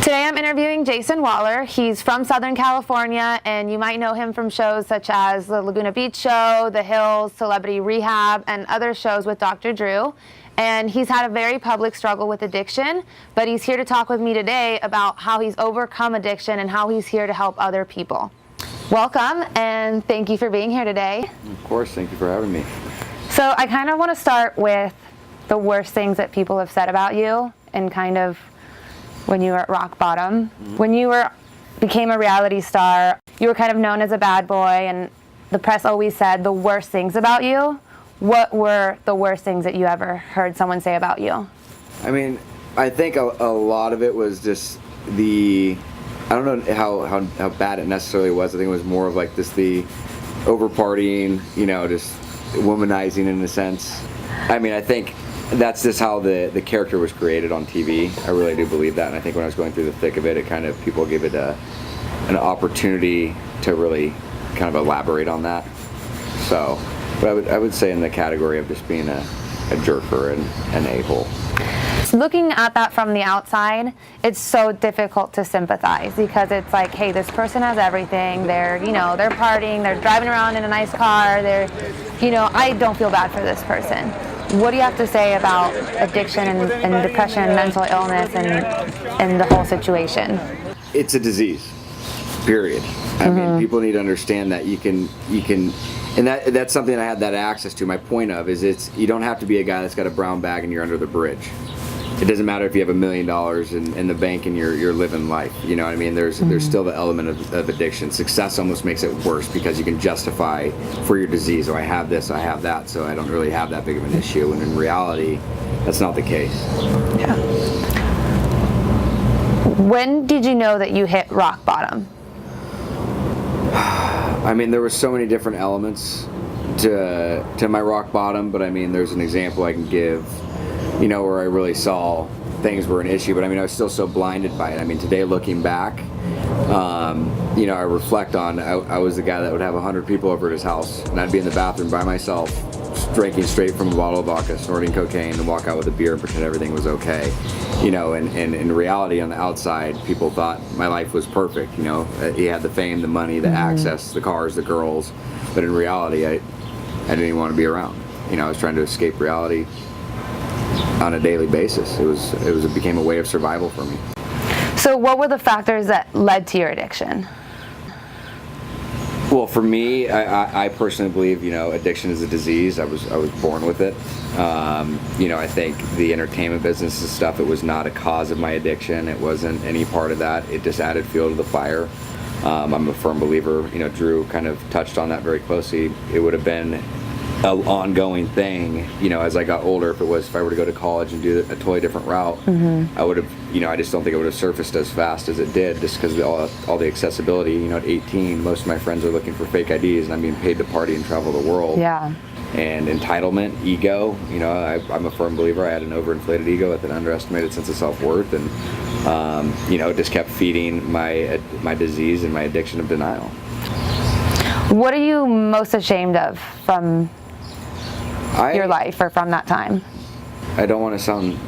Today I'm interviewing Jason Waller. He's from Southern California, and you might know him from shows such as the Laguna Beach Show, The Hills, Celebrity Rehab, and other shows with Dr. Drew. And he's had a very public struggle with addiction, but he's here to talk with me today about how he's overcome addiction and how he's here to help other people. Welcome, and thank you for being here today. Of course, thank you for having me. So I kind of want to start with the worst things that people have said about you and kind of when you were at rock bottom. When you became a reality star, you were kind of known as a bad boy, and the press always said the worst things about you. What were the worst things that you ever heard someone say about you? I mean, I think a lot of it was just I don't know how bad it necessarily was. I think it was more of like just the over partying, just womanizing in a sense. I mean, I think that's just how the character was created on TV. I really do believe that, and I think when I was going through the thick of it, people gave it an opportunity to really kind of elaborate on that. So, but I would say in the category of just being a jerk or an a-hole. Looking at that from the outside, it's so difficult to sympathize because it's like, hey, this person has everything. They're partying, they're driving around in a nice car. I don't feel bad for this person. What do you have to say about addiction and depression and mental illness and the whole situation? It's a disease, period. I mean, people need to understand that you can, and that's something I had that access to. My point of is you don't have to be a guy that's got a brown bag and you're under the bridge. It doesn't matter if you have $1 million in the bank and you're living life. You know what I mean? There's still the element of addiction. Success almost makes it worse because you can justify for your disease. Oh, I have this, I have that, so I don't really have that big of an issue. And in reality, that's not the case. Yeah. When did you know that you hit rock bottom? I mean, there were so many different elements to my rock bottom, but I mean, there's an example I can give. Where I really saw things were an issue, but I mean, I was still so blinded by it. I mean, today looking back, I reflect on, I was the guy that would have 100 people over at his house, and I'd be in the bathroom by myself, drinking straight from a bottle of vodka, snorting cocaine, and walk out with a beer and pretend everything was okay. And in reality, on the outside, people thought my life was perfect. He had the fame, the money, the access, the cars, the girls, but in reality, I didn't even want to be around. I was trying to escape reality on a daily basis. It became a way of survival for me. So what were the factors that led to your addiction? Well, for me, I personally believe, addiction is a disease. I was born with it. I think the entertainment business and stuff, it was not a cause of my addiction. It wasn't any part of that. It just added fuel to the fire. I'm a firm believer, Drew kind of touched on that very closely. It would have been an ongoing thing, as I got older. If I were to go to college and do a totally different route, I would have, I just don't think it would have surfaced as fast as it did, just because of all the accessibility. At 18, most of my friends are looking for fake IDs, and I'm being paid to party and travel the world. Yeah. And entitlement, ego, I'm a firm believer. I had an overinflated ego with an underestimated sense of self-worth, and it just kept feeding my disease and my addiction of denial. What are you most ashamed of from your life or from that time? I don't want to sound,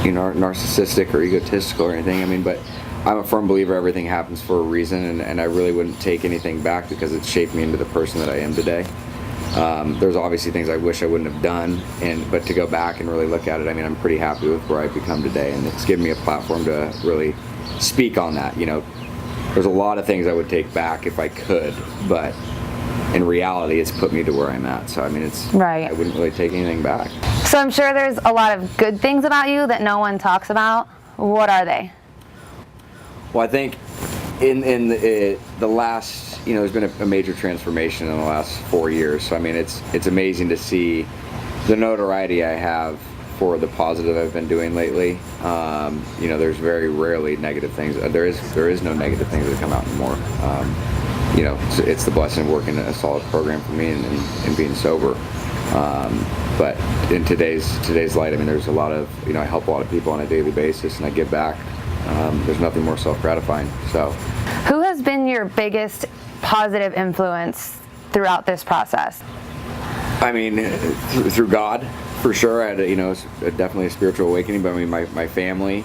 narcissistic or egotistical or anything. I mean, but I'm a firm believer everything happens for a reason, and I really wouldn't take anything back because it shaped me into the person that I am today. There's obviously things I wish I wouldn't have done, but to go back and really look at it, I mean, I'm pretty happy with where I've become today, and it's given me a platform to really speak on that. There's a lot of things I would take back if I could, but in reality, it's put me to where I'm at. So, I mean, right. I wouldn't really take anything back. So I'm sure there's a lot of good things about you that no one talks about. What are they? Well, I think in the last, there's been a major transformation in the last 4 years. So, I mean, it's amazing to see the notoriety I have for the positive I've been doing lately. There's very rarely negative things. There is no negative things that come out anymore. It's the blessing of working in a solid program for me and being sober. But in today's light, I mean, there's a lot of, I help a lot of people on a daily basis, and I give back. There's nothing more self-gratifying. So, who has been your biggest positive influence throughout this process? I mean, through God, For sure, I had definitely a spiritual awakening. But I mean, my family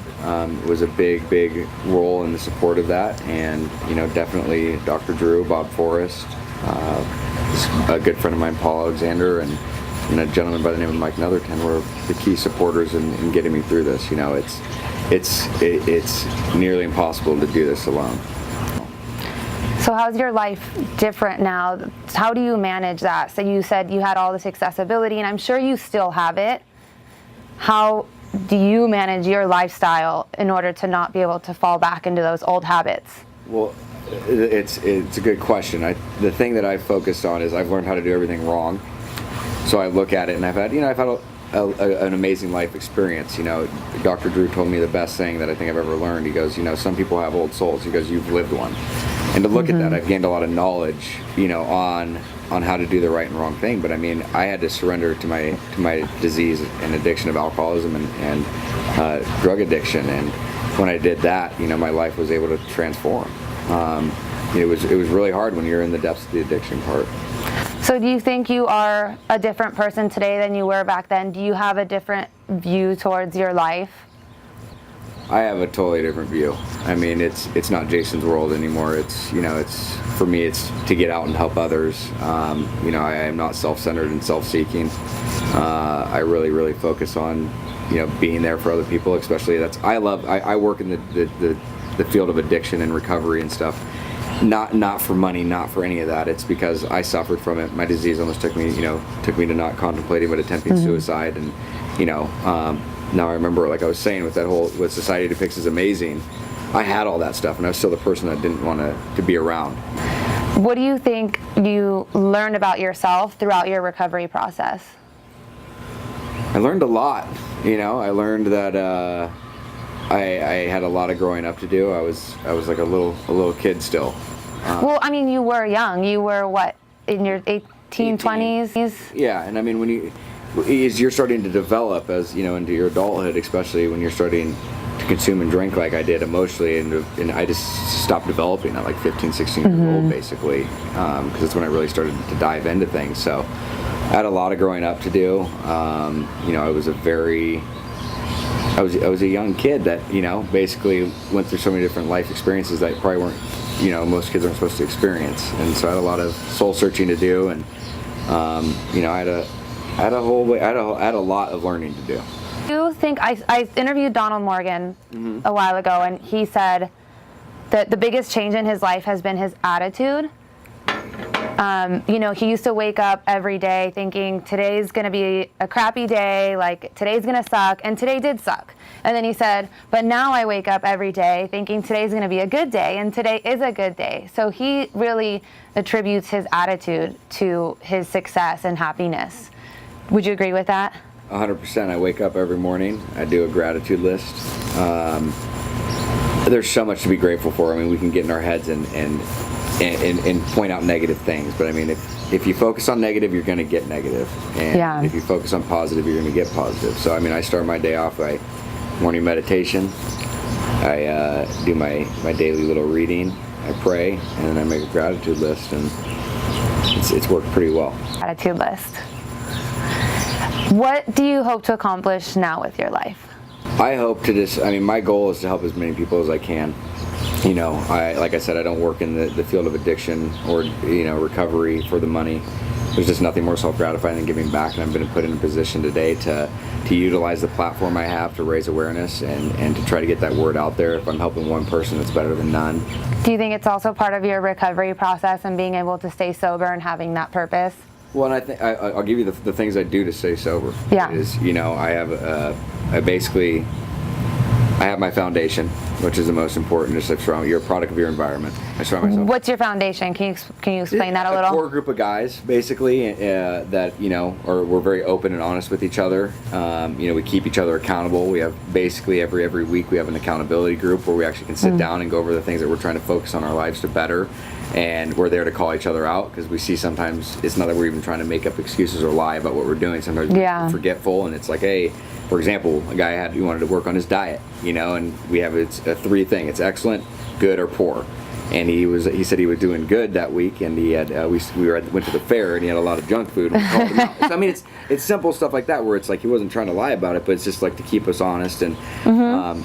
was a big role in the support of that, and definitely Dr. Drew, Bob Forrest, a good friend of mine, Paul Alexander, and a gentleman by the name of Mike Netherton were the key supporters in getting me through this. It's nearly impossible to do this alone. So how's your life different now? How do you manage that? So you said you had all this accessibility, and I'm sure you still have it. How do you manage your lifestyle in order to not be able to fall back into those old habits? Well, it's a good question. The thing that I've focused on is I've learned how to do everything wrong. So I look at it, and I've had an amazing life experience. Dr. Drew told me the best thing that I think I've ever learned. He goes, some people have old souls. He goes, you've lived one. And to look at that, I've gained a lot of knowledge, on how to do the right and wrong thing. But I mean, I had to surrender to my disease and addiction of alcoholism and drug addiction. And when I did that, my life was able to transform. It was really hard when you're in the depths of the addiction part. So do you think you are a different person today than you were back then? Do you have a different view towards your life? I have a totally different view. I mean, it's not Jason's world anymore. It's for me, it's to get out and help others. I am not self-centered and self-seeking. I really focus on being there for other people, especially I work in the field of addiction and recovery and stuff. Not for money, not for any of that. It's because I suffered from it. My disease almost took me to not contemplating but attempting suicide. And now I remember, like I was saying, with that whole what society depicts as amazing, I had all that stuff, and I was still the person that didn't want to be around. What do you think you learned about yourself throughout your recovery process? I learned a lot. I learned that I had a lot of growing up to do. I was like a little kid still. Well, I mean, you were young. You were what, in your 18, 20s? Yeah, and I mean, as you're starting to develop into your adulthood, especially when you're starting to consume and drink like I did emotionally, and I just stopped developing at like 15, 16 years old, basically, because that's when I really started to dive into things. So I had a lot of growing up to do. I was a young kid that basically went through so many different life experiences that probably weren't most kids aren't supposed to experience, and so I had a lot of soul searching to do, and I had a lot of learning to do. You think I interviewed Donald Morgan a while ago, and he said that the biggest change in his life has been his attitude. He used to wake up every day thinking today's going to be a crappy day, like today's going to suck, and today did suck. And then he said, but now I wake up every day thinking today's going to be a good day, and today is a good day. So he really attributes his attitude to his success and happiness. Would you agree with that? 100%. I wake up every morning. I do a gratitude list. There's so much to be grateful for. I mean, we can get in our heads and point out negative things, but I mean, if you focus on negative, you're going to get negative, and if you focus on positive, you're going to get positive. So I mean, I start my day off by morning meditation. I do my daily little reading. I pray, and then I make a gratitude list, and it's worked pretty well. Gratitude list. What do you hope to accomplish now with your life? I hope to my goal is to help as many people as I can. Like I said, I don't work in the field of addiction or, recovery for the money. There's just nothing more self-gratifying than giving back, and I've been put in a position today to utilize the platform I have to raise awareness and to try to get that word out there. If I'm helping one person, it's better than none. Do you think it's also part of your recovery process and being able to stay sober and having that purpose? Well, and I think I'll give you the things I do to stay sober. Yeah. I have my foundation, which is the most important. You're a product of your environment. I surround myself. What's your foundation? Can you explain that a little? A core group of guys, basically, that we're very open and honest with each other. We keep each other accountable. We have basically every week we have an accountability group where we actually can sit down and go over the things that we're trying to focus on our lives to better. And we're there to call each other out, because we see sometimes it's not that we're even trying to make up excuses or lie about what we're doing. Sometimes we're forgetful, and it's like, hey, for example, a guy he wanted to work on his diet, and we have it's a 3 thing. It's excellent, good, or poor. and he said he was doing good that week, and he had went to the fair, and he had a lot of junk food, and we called him out. So, I mean, it's simple stuff like that where it's like he wasn't trying to lie about it, but it's just like to keep us honest. And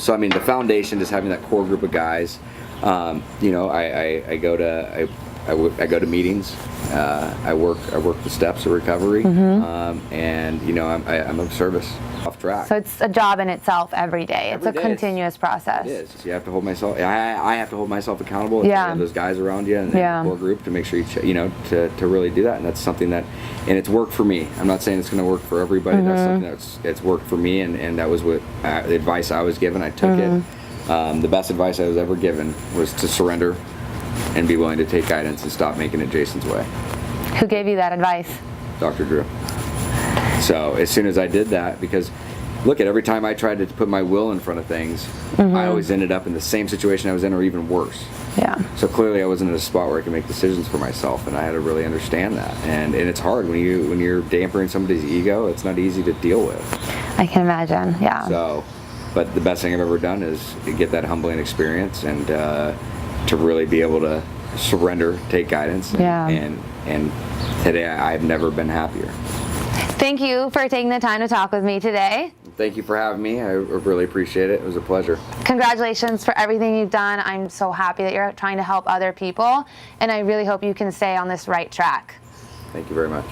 so I mean, the foundation, just having that core group of guys. You know, I go to meetings. I work the steps of recovery, and you know, I'm of service. Off track. So it's a job in itself every day. It's Every a day continuous process. It is. You have to hold myself. I have to hold myself accountable. Yeah. You have those guys around you and Yeah. the core group to make sure you know to really do that. And that's something that, and it's worked for me. I'm not saying it's going to work for everybody. That's something it's worked for me, and that was what the advice I was given. I took it. The best advice I was ever given was to surrender and be willing to take guidance and stop making it Jason's way. Who gave you that advice? Dr. Drew. So as soon as I did that, because look at every time I tried to put my will in front of things, I always ended up in the same situation I was in, or even worse. Yeah. So clearly I wasn't in a spot where I could make decisions for myself, and I had to really understand that. And it's hard when you're dampering somebody's ego. It's not easy to deal with. I can imagine. Yeah. So, but the best thing I've ever done is to get that humbling experience and to really be able to surrender, take guidance. Yeah. And today I've never been happier. Thank you for taking the time to talk with me today. Thank you for having me. I really appreciate it. It was a pleasure. Congratulations for everything you've done. I'm so happy that you're trying to help other people, and I really hope you can stay on this right track. Thank you very much.